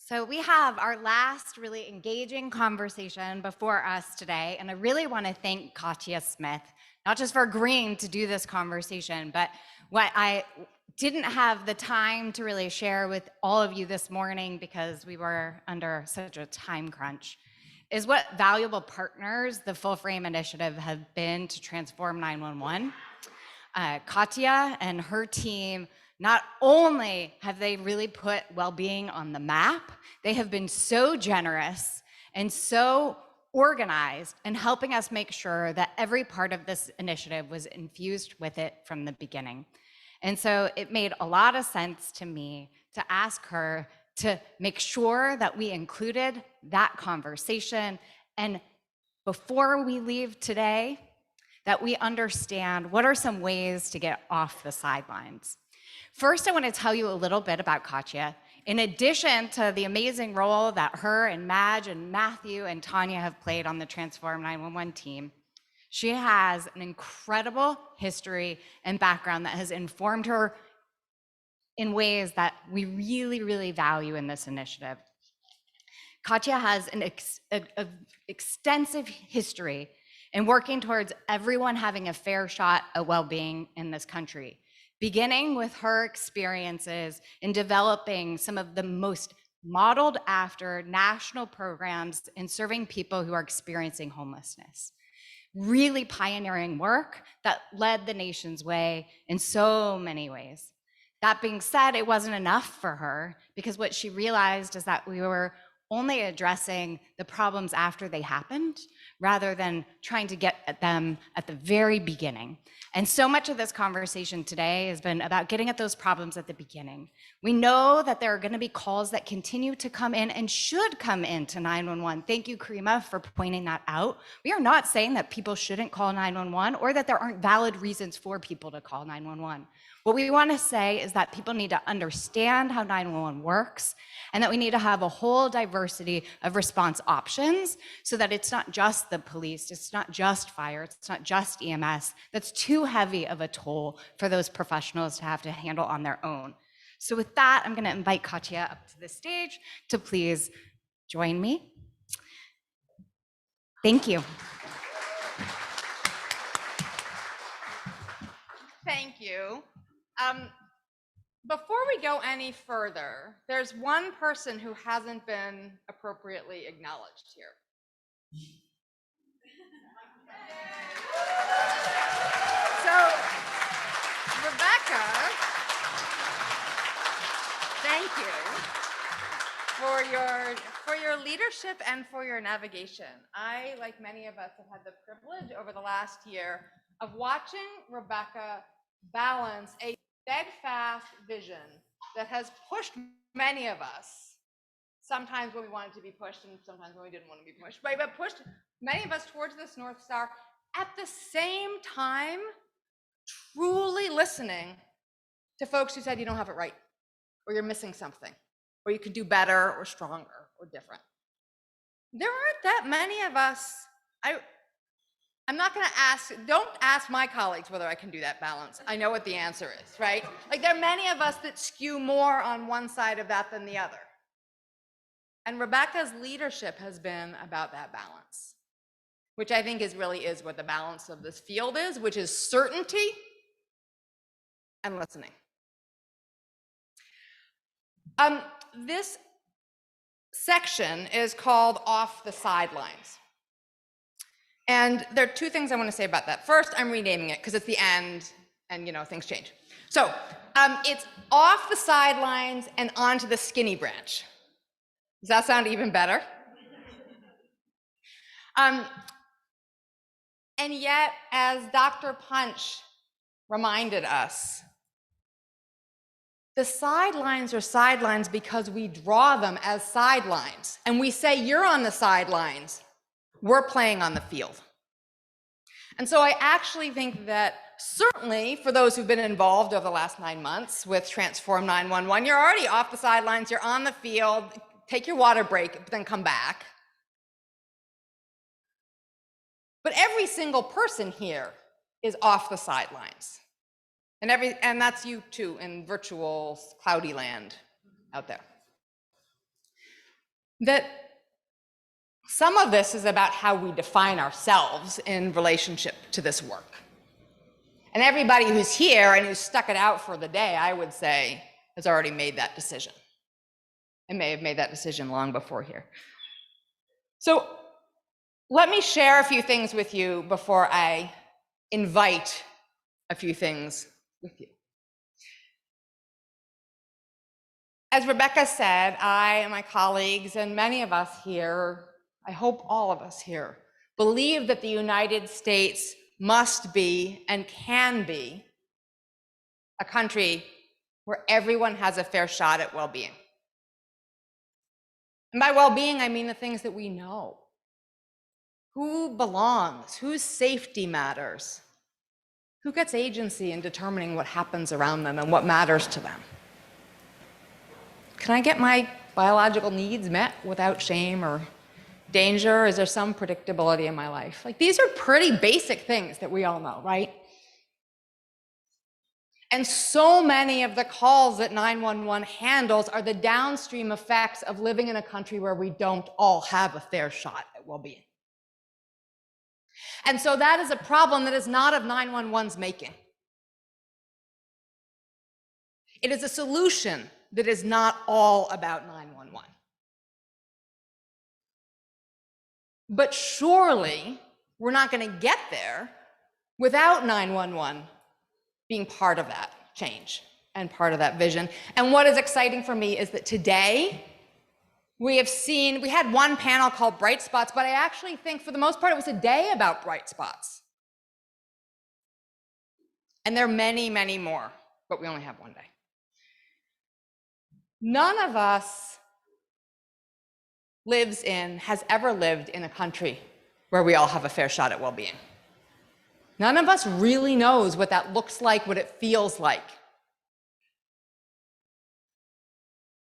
So we have our last really engaging conversation before us today, and I really want to thank Katya Smyth, not just for agreeing to do this conversation, but what I didn't have the time to really share with all of you this morning because we were under such a time crunch, is what valuable partners the Full Frame Initiative have been to Transform 911. Katya and her team, not only have they really put well-being on the map, they have been so generous and so organized in helping us make sure that every part of this initiative was infused with it from the beginning. And so it made a lot of sense to me to ask her to make sure that we included that conversation. And before we leave today, that we understand what are some ways to get off the sidelines. First, I want to tell you a little bit about Katya. In addition to the amazing role that her and Madge and Matthew and Tanya have played on the Transform 911 team, she has an incredible history and background that has informed her in ways that we really, really value in this initiative. Katya has an extensive history in working towards everyone having a fair shot at well-being in this country, beginning with her experiences in developing some of the most modeled after national programs in serving people who are experiencing homelessness. Really pioneering work that led the nation's way in so many ways. That being said, it wasn't enough for her because what she realized is that we were only addressing the problems after they happened rather than trying to get at them at the very beginning. And so much of this conversation today has been about getting at those problems at the beginning. We know that there are going to be calls that continue to come in and should come into 911. Thank you, Karima, for pointing that out. We are not saying that people shouldn't call 911 or that there aren't valid reasons for people to call 911. What we want to say is that people need to understand how 911 works and that we need to have a whole diversity of response options so that it's not just the police, it's not just fire, it's not just EMS. That's too heavy of a toll for those professionals to have to handle on their own. So with that, I'm going to invite Katya up to the stage to please join me. Thank you. Thank you. Before we go any further, there's one person who hasn't been appropriately acknowledged here. So, Rebecca, thank you for your leadership and for your navigation. I, like many of us, have had the privilege over the last year of watching Rebecca balance a steadfast vision that has pushed many of us, sometimes when we wanted to be pushed and sometimes when we didn't want to be pushed, but pushed many of us towards this North Star, at the same time truly listening to folks who said you don't have it right, or you're missing something, or you could do better or stronger or different. There aren't that many of us. I'm not going to don't ask my colleagues whether I can do that balance. I know what the answer is, right? Like, there are many of us that skew more on one side of that than the other. And Rebecca's leadership has been about that balance, which I think really is what the balance of this field is, which is certainty and listening. This section is called Off the Sidelines. And there are two things I want to say about that. First, I'm renaming it because it's the end and things change. So it's off the sidelines and onto the skinny branch. Does that sound even better? And yet, as Dr. Punch reminded us, the sidelines are sidelines because we draw them as sidelines. And we say, you're on the sidelines. We're playing on the field. And so I actually think that certainly for those who've been involved over the last 9 months with Transform 911, you're already off the sidelines, you're on the field, take your water break, but then come back. But every single person here is off the sidelines. And that's you too in virtual cloudy land out there. that some of this is about how we define ourselves in relationship to this work. And everybody who's here and who's stuck it out for the day, I would say, has already made that decision. And may have made that decision long before here. So let me share a few things with you before I invite a few things with you. As Rebecca said, I and my colleagues and many of us here, I hope all of us here, believe that the United States must be and can be a country where everyone has a fair shot at well-being. And by well-being, I mean the things that we know. Who belongs? Whose safety matters? Who gets agency in determining what happens around them and what matters to them? Can I get my biological needs met without shame or danger? Is there some predictability in my life? Like, these are pretty basic things that we all know, right? And so many of the calls that 911 handles are the downstream effects of living in a country where we don't all have a fair shot at well-being. And so that is a problem that is not of 911's making. It is a solution that is not all about 911. But surely we're not going to get there without 911 being part of that change and part of that vision. And what is exciting for me is that today we had one panel called Bright Spots, but I actually think for the most part it was a day about bright spots. And there are many, many more, but we only have one day. None of us has ever lived in a country where we all have a fair shot at well-being. None of us really knows what that looks like, what it feels like.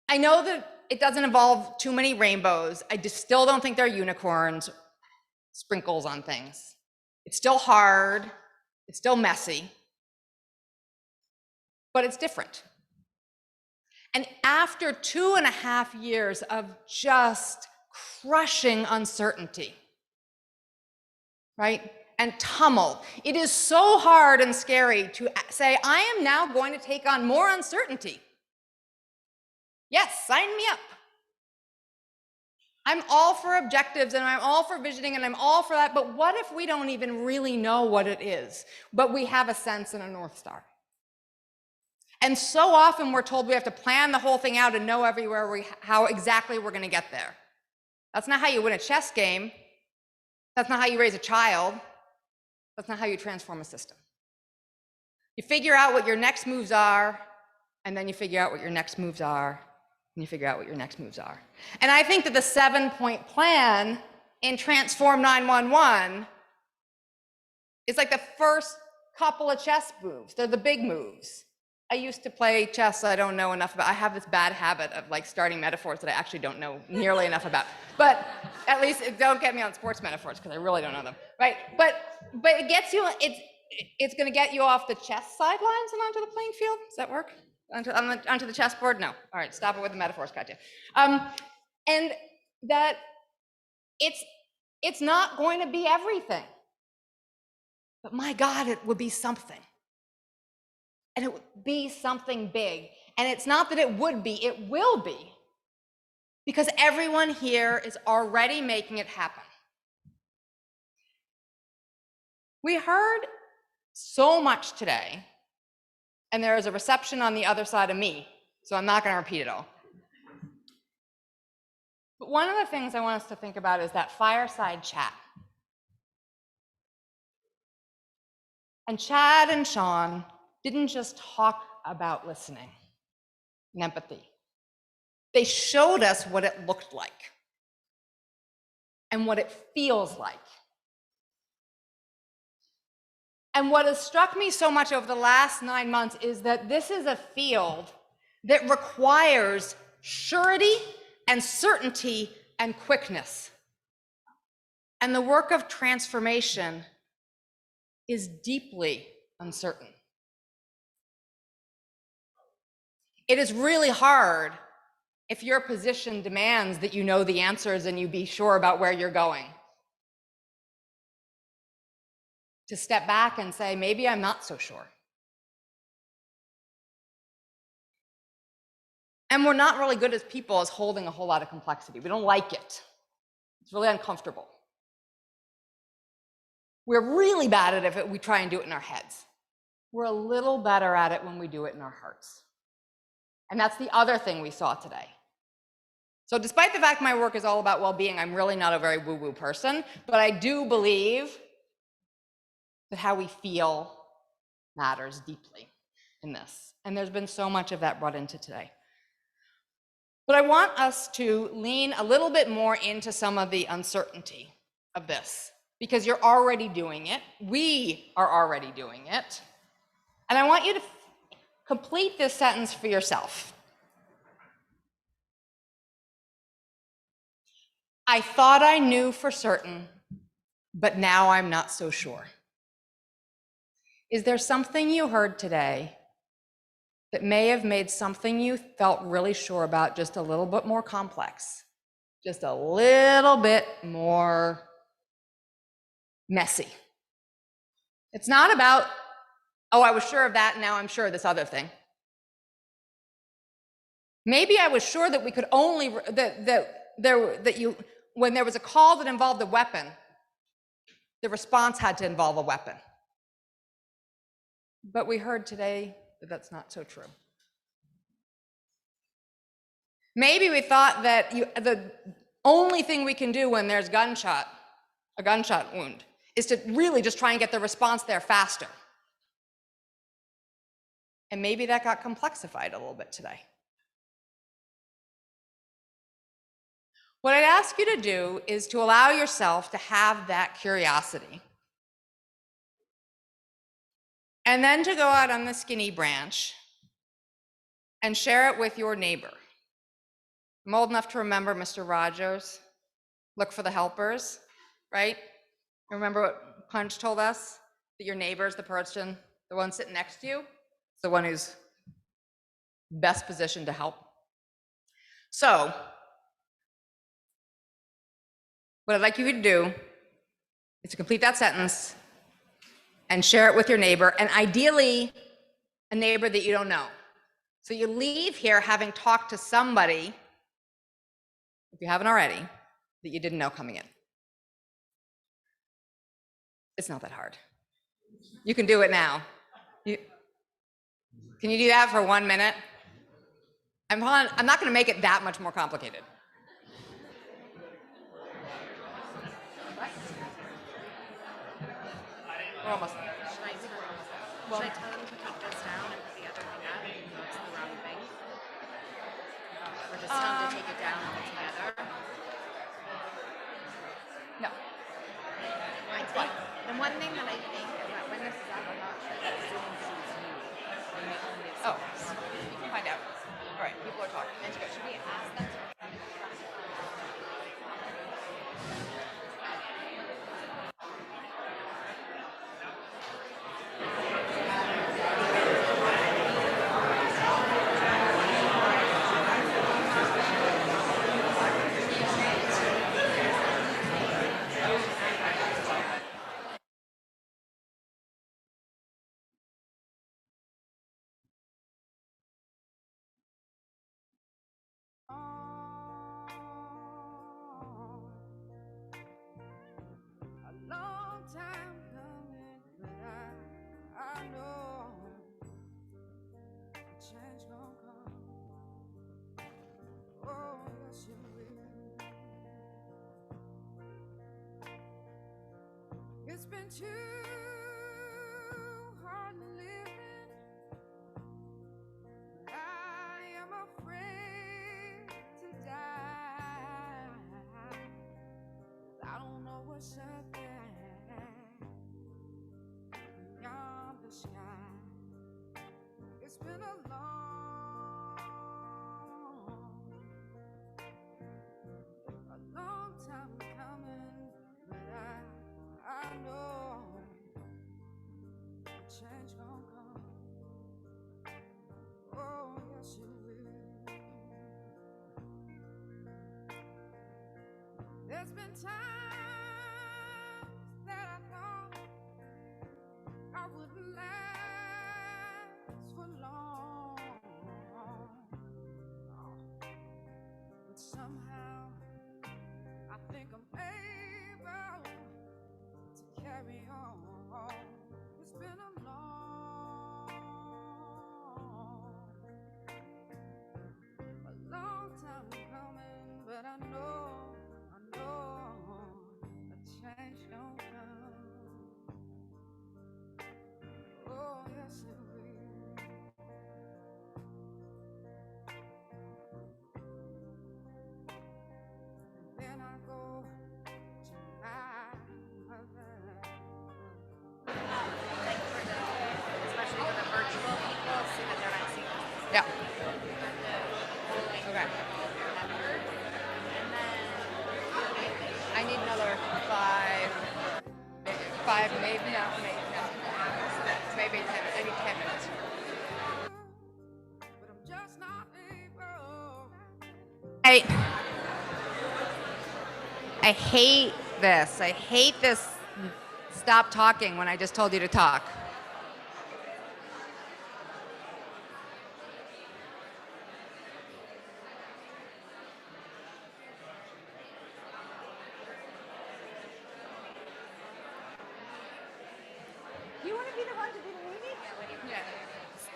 I know that it doesn't involve too many rainbows. I just still don't think they're unicorns, sprinkles on things. It's still hard, it's still messy, but it's different. And after 2.5 years of just crushing uncertainty, right, and tumult, it is so hard and scary to say, I am now going to take on more uncertainty. Yes, sign me up. I'm all for objectives and I'm all for visioning and I'm all for that, but what if we don't even really know what it is, but we have a sense and a North Star? And so often we're told we have to plan the whole thing out and know everywhere how exactly we're going to get there. That's not how you win a chess game. That's not how you raise a child. That's not how you transform a system. You figure out what your next moves are, and then you figure out what your next moves are, and you figure out what your next moves are. And I think that the 7-point plan in Transform 911 is like the first couple of chess moves. They're the big moves. I used to play chess, so I don't know enough about. I have this bad habit of like starting metaphors that I actually don't know nearly enough about. But at least don't get me on sports metaphors because I really don't know them, right? But it gets you. It's going to get you off the chess sidelines and onto the playing field. Does that work? Onto the chessboard? No. All right, stop it with the metaphors, Katya. And that it's not going to be everything, but my God, it would be something. And it would be something big. And it's not that it would be, it will be. Because everyone here is already making it happen. We heard so much today, and there is a reception on the other side of me, so I'm not going to repeat it all. But one of the things I want us to think about is that fireside chat. And Chad and Sean didn't just talk about listening and empathy. They showed us what it looked like and what it feels like. And what has struck me so much over the last 9 months is that this is a field that requires surety and certainty and quickness. And the work of transformation is deeply uncertain. It is really hard if your position demands that you know the answers and you be sure about where you're going. To step back and say, maybe I'm not so sure. And we're not really good as people as holding a whole lot of complexity. We don't like it. It's really uncomfortable. We're really bad at it if we try and do it in our heads. We're a little better at it when we do it in our hearts. And that's the other thing we saw today. So despite the fact my work is all about well-being, I'm really not a very woo-woo person, but I do believe that how we feel matters deeply in this. And there's been so much of that brought into today. But I want us to lean a little bit more into some of the uncertainty of this, because you're already doing it. We are already doing it. And I want you to complete this sentence for yourself. I thought I knew for certain, but now I'm not so sure. Is there something you heard today that may have made something you felt really sure about just a little bit more complex, just a little bit more messy? It's not about, oh, I was sure of that, and now I'm sure of this other thing. Maybe I was sure that we could only, when there was a call that involved a weapon, the response had to involve a weapon. But we heard today that that's not so true. Maybe we thought that the only thing we can do when there's a gunshot wound, is to really just try and get the response there faster. And maybe that got complexified a little bit today. What I'd ask you to do is to allow yourself to have that curiosity. And then to go out on the skinny branch and share it with your neighbor. I'm old enough to remember Mr. Rogers, look for the helpers, right? Remember what Punch told us? That your neighbor is the person, the one sitting next to you, is the one who's best positioned to help. So, what I'd like you to do is to complete that sentence and share it with your neighbor, and ideally, a neighbor that you don't know. So you leave here having talked to somebody, if you haven't already, that you didn't know coming in. It's not that hard. You can do it now. Can you do that for 1 minute? I'm not going to make it that much more complicated. We're almost there. Should I tell them to take this down and put the other thing up? No, it's the wrong thing. Or just tell them to take it down altogether? No. I think, the one thing that I think about when this is up, I'm not sure that Zoom sees you. When they only see us. You can find out. All right, people are talking. That's good. Should we ask them to come and try? It's been too hard living. I am afraid to die. I don't know what's up there beyond the sky. It's been a long time coming, but I know change gon' come. Oh, yes it will. There's been times that I thought I wouldn't last for long, but somehow I think I'm able to carry on. It's been a long time coming, but I know a change don't come. Oh, yes it will. And then I go to my mother. Especially for the virtual people, so that they're not seeing us. Yeah. Okay. And then I need another five, maybe no. Maybe 10. I need 10 minutes. But I'm just not able. I hate this. I hate this. Stop talking when I just told you to talk. You want to be the one to do the movie? Yeah.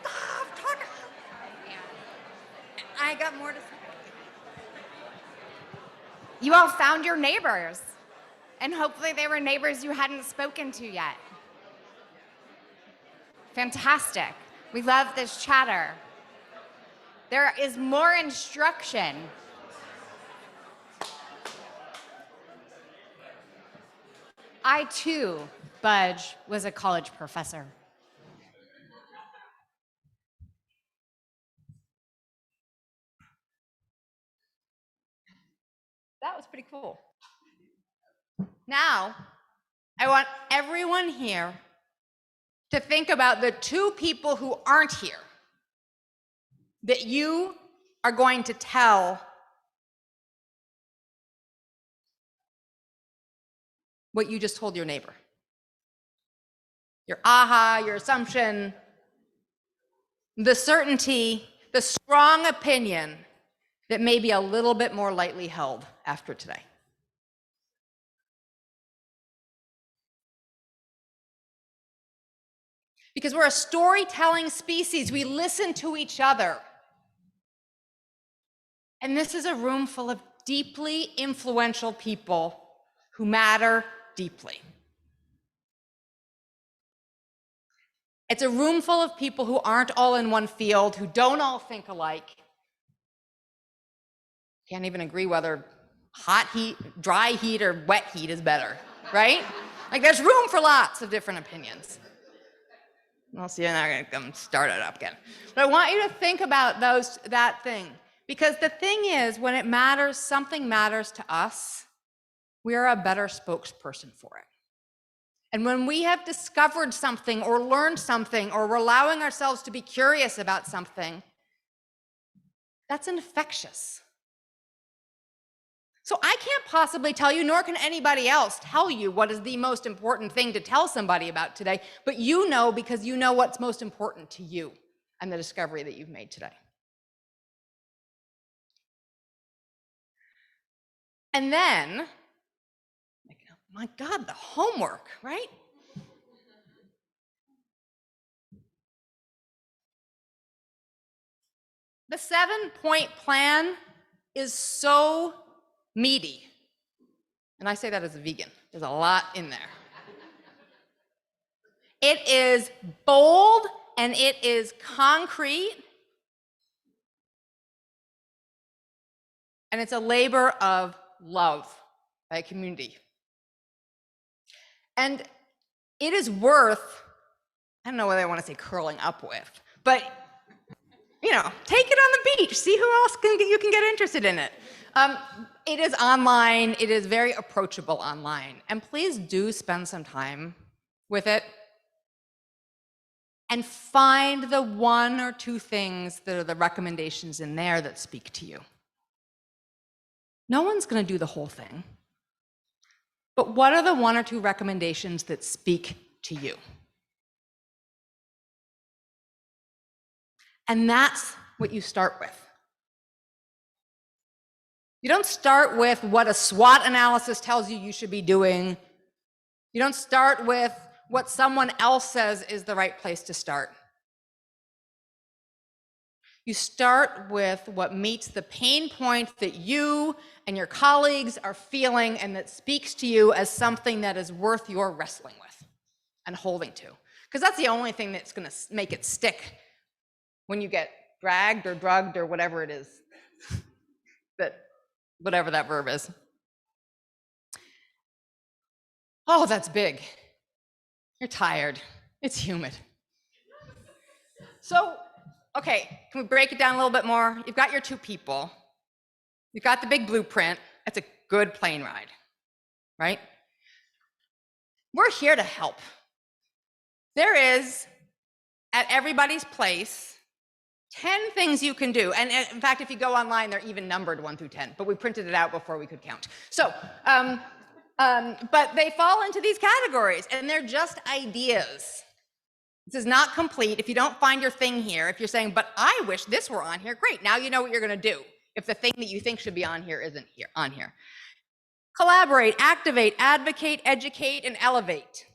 Stop talking. I got more to say. You all found your neighbors, and hopefully they were neighbors you hadn't spoken to yet. Fantastic. We love this chatter. There is more instruction. I too, Budge, was a college professor. That was pretty cool. Now, I want everyone here to think about the two people who aren't here that you are going to tell what you just told your neighbor. Your aha, your assumption, the certainty, the strong opinion that may be a little bit more lightly held after today. Because we're a storytelling species, we listen to each other. And this is a room full of deeply influential people who matter deeply. It's a room full of people who aren't all in one field, who don't all think alike. Can't even agree whether hot heat, dry heat, or wet heat is better, right? Like there's room for lots of different opinions. I'll see you now, I'm gonna start it up again. But I want you to think about that thing. Because the thing is, when it matters, something matters to us, we are a better spokesperson for it. And when we have discovered something or learned something or we're allowing ourselves to be curious about something, that's infectious. So I can't possibly tell you, nor can anybody else tell you what is the most important thing to tell somebody about today, but you know because you know what's most important to you and the discovery that you've made today. And then, my God, the homework, right? The 7-point plan is so meaty. And I say that as a vegan. There's a lot in there. It is bold and it is concrete. And it's a labor of love by a community. And it is worth, I don't know whether I want to say curling up with, but take it on the beach, see who else you can get interested in it. It is online, it is very approachable online, and please do spend some time with it and find the one or two things that are the recommendations in there that speak to you. No one's gonna do the whole thing. But what are the 1 or 2 recommendations that speak to you? And that's what you start with. You don't start with what a SWOT analysis tells you you should be doing. You don't start with what someone else says is the right place to start. You start with what meets the pain point that you and your colleagues are feeling and that speaks to you as something that is worth your wrestling with and holding to. Because that's the only thing that's going to make it stick when you get dragged or drugged or whatever it is, whatever that verb is. Oh, that's big. You're tired. It's humid. So, okay, can we break it down a little bit more? You've got your 2 people. You've got the big blueprint. That's a good plane ride, right? We're here to help. There is, at everybody's place, 10 things you can do. And in fact, if you go online, they're even numbered 1 through 10, but we printed it out before we could count. So, but they fall into these categories, and they're just ideas. This is not complete. If you don't find your thing here, if you're saying, but I wish this were on here, great. Now you know what you're going to do if the thing that you think should be on here isn't here on here. Collaborate, activate, advocate, educate, and elevate.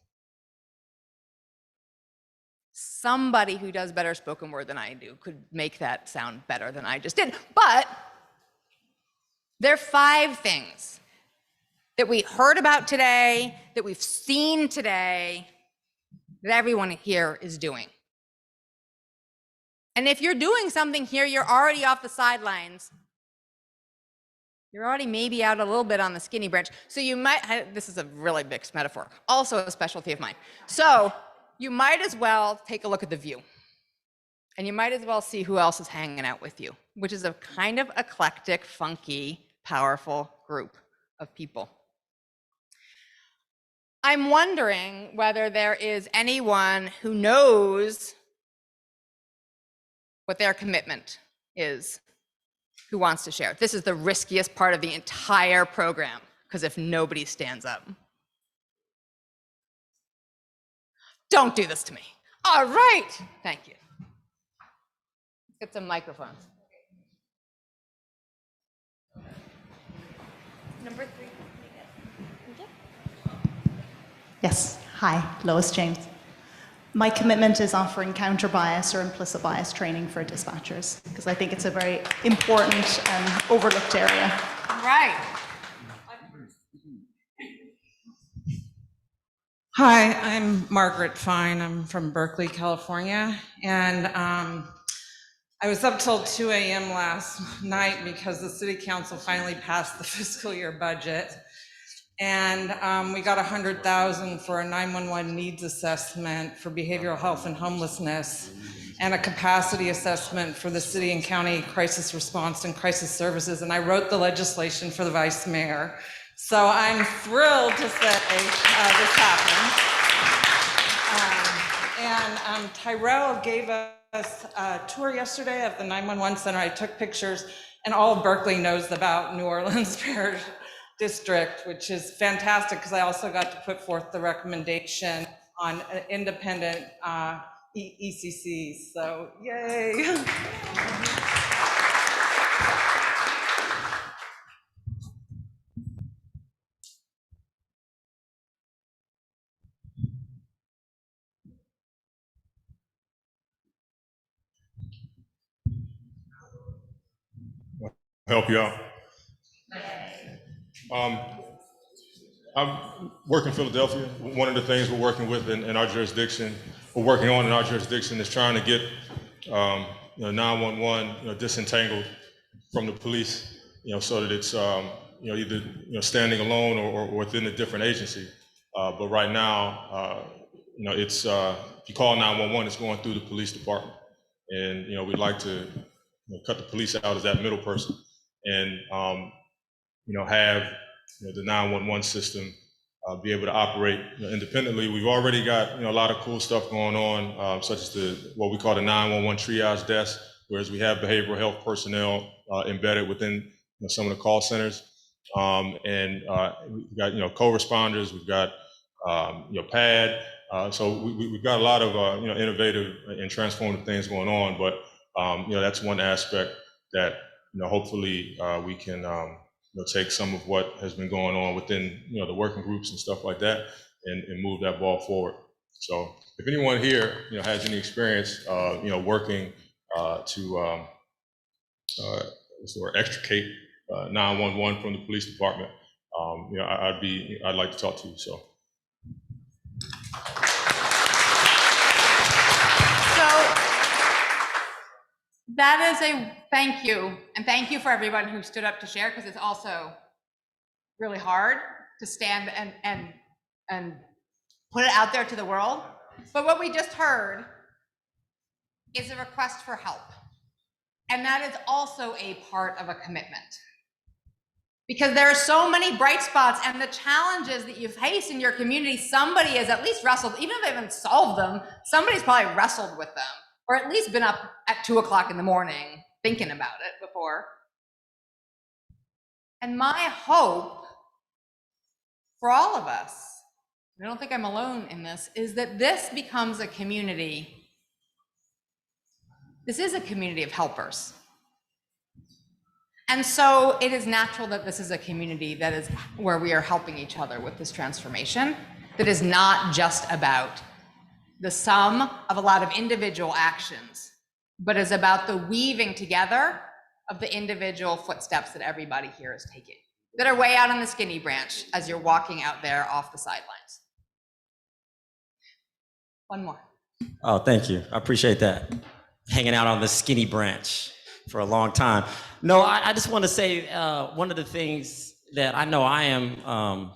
Somebody who does better spoken word than I do could make that sound better than I just did. But there are 5 things that we heard about today, that we've seen today, that everyone here is doing. And if you're doing something here, you're already off the sidelines. You're already maybe out a little bit on the skinny branch. So you might, this is a really mixed metaphor, also a specialty of mine. So you might as well take a look at the view. And you might as well see who else is hanging out with you, which is a kind of eclectic, funky, powerful group of people. I'm wondering whether there is anyone who knows what their commitment is, who wants to share. This is the riskiest part of the entire program, because if nobody stands up. Don't do this to me. All right, thank you. Let's get some microphones. Number 3. Yes, hi, Lois James. My commitment is offering counter-bias or implicit bias training for dispatchers, because I think it's a very important and overlooked area. Right. Hi, I'm Margaret Fine. I'm from Berkeley, California. And I was up till 2 a.m. last night because the city council finally passed the fiscal year budget. And we got $100,000 for a 911 needs assessment for behavioral health and homelessness, and a capacity assessment for the city and county crisis response and crisis services. And I wrote the legislation for the vice mayor. So I'm thrilled to say this happened. Tyrell gave us a tour yesterday of the 911 center. I took pictures, and all of Berkeley knows about New Orleans Parish District, which is fantastic, because I also got to put forth the recommendation on independent ECCs. So yay. Help you out. I work in Philadelphia. One of the things we're working with in our jurisdiction, is trying to get 911 disentangled from the police, so that it's either standing alone or within a different agency. But right now, it's if you call 911, it's going through the police department, and we'd like to cut the police out as that middle person, and have the 911 system be able to operate independently. We've already got a lot of cool stuff going on, such as what we call the 911 triage desk, whereas we have behavioral health personnel embedded within some of the call centers. We've got, co-responders, we've got, PAD. So we've got a lot of, innovative and transformative things going on, but, that's one aspect that, hopefully we can, take some of what has been going on within, the working groups and stuff like that and move that ball forward. So if anyone here, has any experience, working to what's the word, extricate 911 from the police department, I'd like to talk to you. So. That is a thank you, and thank you for everyone who stood up to share, because it's also really hard to stand and put it out there to the world. But what we just heard is a request for help, and that is also a part of a commitment. Because there are so many bright spots, and the challenges that you face in your community, somebody has at least wrestled, even if they haven't solved them, somebody's probably wrestled with them, or at least been up at 2 o'clock in the morning thinking about it before. And my hope for all of us, I don't think I'm alone in this, is that this becomes a community. This is a community of helpers. And so it is natural that this is a community that is where we are helping each other with this transformation, that is not just about the sum of a lot of individual actions, but is about the weaving together of the individual footsteps that everybody here is taking, that are way out on the skinny branch as you're walking out there off the sidelines. One more. Oh, thank you. I appreciate that. Hanging out on the skinny branch for a long time. No, I just want to say one of the things that I know I am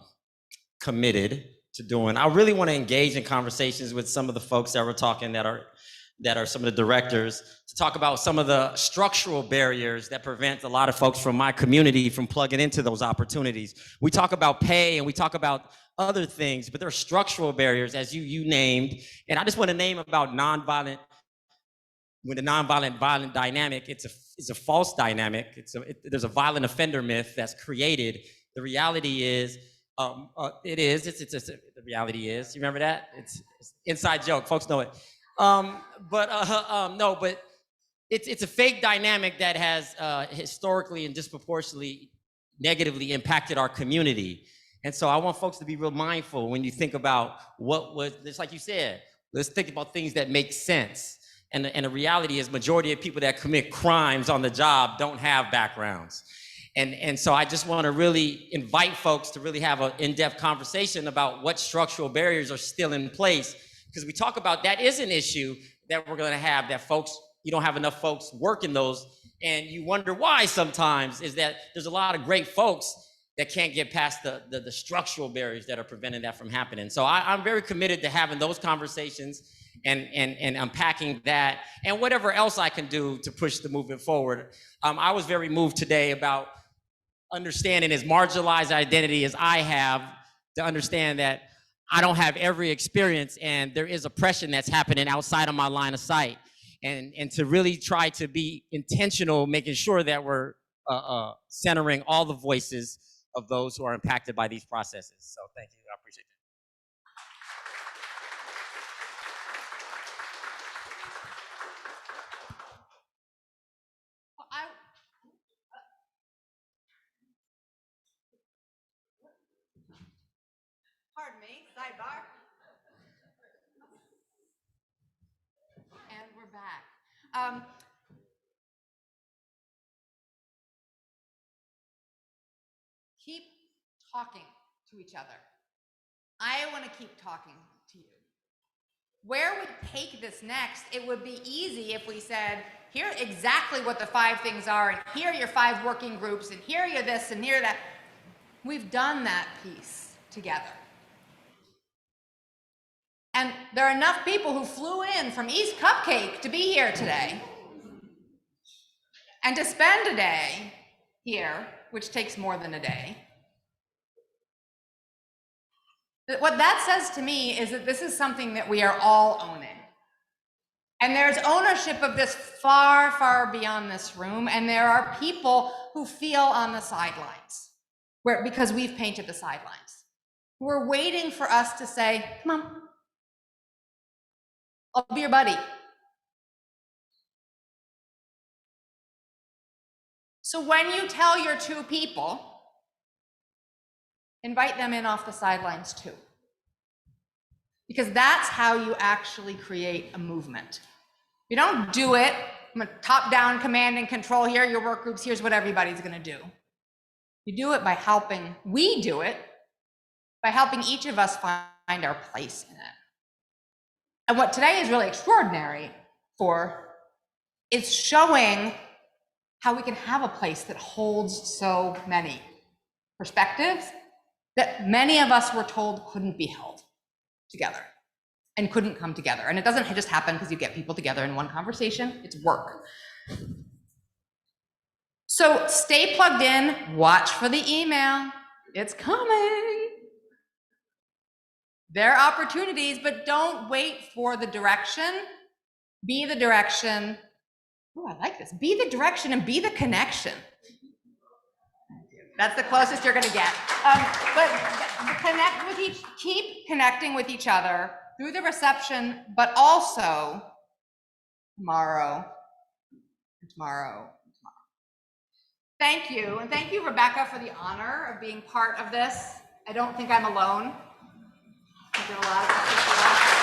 committed to doing, I really want to engage in conversations with some of the folks that were talking that are some of the directors, to talk about some of the structural barriers that prevent a lot of folks from my community from plugging into those opportunities. We talk about pay and we talk about other things, but there are structural barriers, as you named, and I just want to name about nonviolent. When the nonviolent violent dynamic, it's a false dynamic. There's a violent offender myth that's created. The reality is, the reality is. You remember that? It's inside joke. Folks know it. No, but it's a fake dynamic that has historically and disproportionately negatively impacted our community. And so I want folks to be real mindful when you think about what was, just like you said, let's think about things that make sense. And the reality is, majority of people that commit crimes on the job don't have backgrounds. And so I just want to really invite folks to really have an in-depth conversation about what structural barriers are still in place. Because we talk about that is an issue that we're going to have, that folks, you don't have enough folks working those. And you wonder why sometimes, is that there's a lot of great folks that can't get past the structural barriers that are preventing that from happening. So I'm very committed to having those conversations and unpacking that, and whatever else I can do to push the movement forward. I was very moved today about understanding as marginalized identity as I have, to understand that I don't have every experience and there is oppression that's happening outside of my line of sight. And to really try to be intentional, making sure that we're centering all the voices of those who are impacted by these processes. So thank you, I appreciate it. Pardon me, sidebar. And we're back. Keep talking to each other. I want to keep talking to you. Where we take this next, it would be easy if we said, here exactly what the 5 things are, and here are your 5 working groups, and here are this, and here that. We've done that piece together. And there are enough people who flew in from East Cupcake to be here today. And to spend a day here, which takes more than a day. What that says to me is that this is something that we are all owning. And there's ownership of this far, far beyond this room, and there are people who feel on the sidelines. because we've painted the sidelines. We're waiting for us to say, come on, I'll be your buddy. So when you tell your two people, invite them in off the sidelines too. Because that's how you actually create a movement. You don't do it, I'm a top-down command and control, here are your work groups, here's what everybody's gonna do. You do it by helping, we do it by helping each of us find our place in it. And what today is really extraordinary for is showing how we can have a place that holds so many perspectives that many of us were told couldn't be held together and couldn't come together. And it doesn't just happen because you get people together in one conversation, it's work. So stay plugged in, watch for the email, it's coming. There are opportunities, but don't wait for the direction. Be the direction. Oh, I like this. Be the direction and be the connection. That's the closest you're going to get. But connect with keep connecting with each other through the reception, but also tomorrow. Thank you. And thank you, Rebecca, for the honor of being part of this. I don't think I'm alone. I did a lot of